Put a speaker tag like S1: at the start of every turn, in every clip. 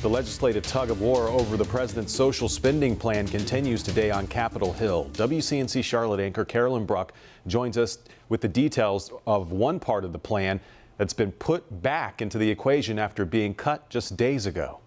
S1: The legislative tug of war over the president's social spending plan continues today on Capitol Hill. WCNC Charlotte anchor Carolyn Bruck joins us with the details of one part of the plan that's been put back into the equation after being cut just days ago.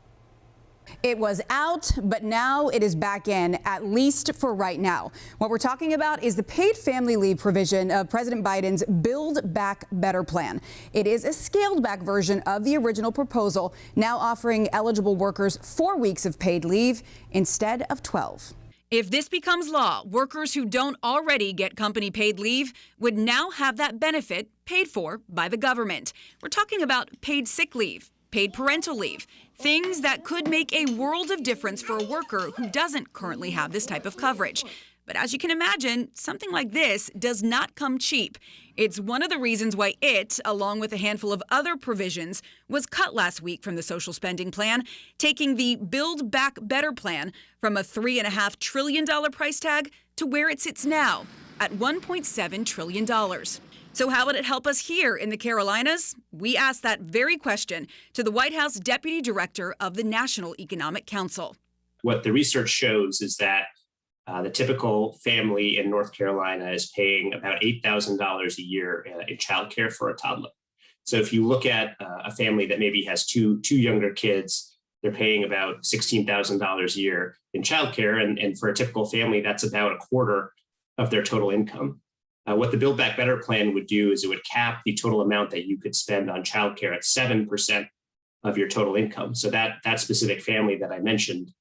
S2: It was out, but now it is back in, at least for right now. What we're talking about is the paid family leave provision of President Biden's Build Back Better plan. It is a scaled back version of the original proposal, now offering eligible workers 4 weeks of paid leave instead of 12.
S3: If this becomes law, workers who don't already get company paid leave would now have that benefit paid for by the government. We're talking about paid sick leave, paid parental leave, things that could make a world of difference for a worker who doesn't currently have this type of coverage. But as you can imagine, something like this does not come cheap. It's one of the reasons why it, along with a handful of other provisions, was cut last week from the social spending plan, taking the Build Back Better plan from a $3.5 trillion price tag to where it sits now at $1.7 trillion. So how would it help us here in the Carolinas? We asked that very question to the White House Deputy Director of the National Economic Council.
S4: What the research shows is that the typical family in North Carolina is paying about $8,000 a year in childcare for a toddler. So if you look at a family that maybe has two younger kids, they're paying about $16,000 a year in childcare. And for a typical family, that's about a quarter of their total income. What the Build Back Better plan would do is it would cap the total amount that you could spend on childcare at 7% of your total income. So that specific family that I mentioned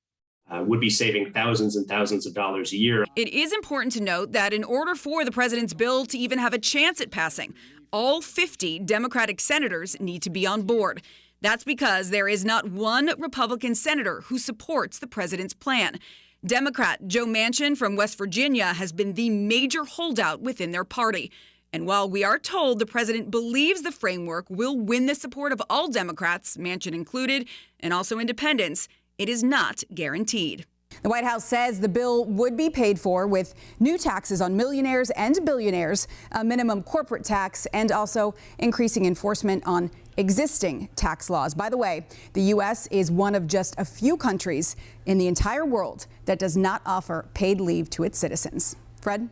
S4: would be saving thousands and thousands of dollars a year.
S3: It is important to note that in order for the president's bill to even have a chance at passing, all 50 Democratic senators need to be on board. That's because there is not one Republican senator who supports the president's plan. Democrat Joe Manchin from West Virginia has been the major holdout within their party. And while we are told the president believes the framework will win the support of all Democrats, Manchin included, and also independents, it is not guaranteed.
S2: The White House says the bill would be paid for with new taxes on millionaires and billionaires, a minimum corporate tax, and also increasing enforcement on existing tax laws. By the way, the U.S. is one of just a few countries in the entire world that does not offer paid leave to its citizens. Fred?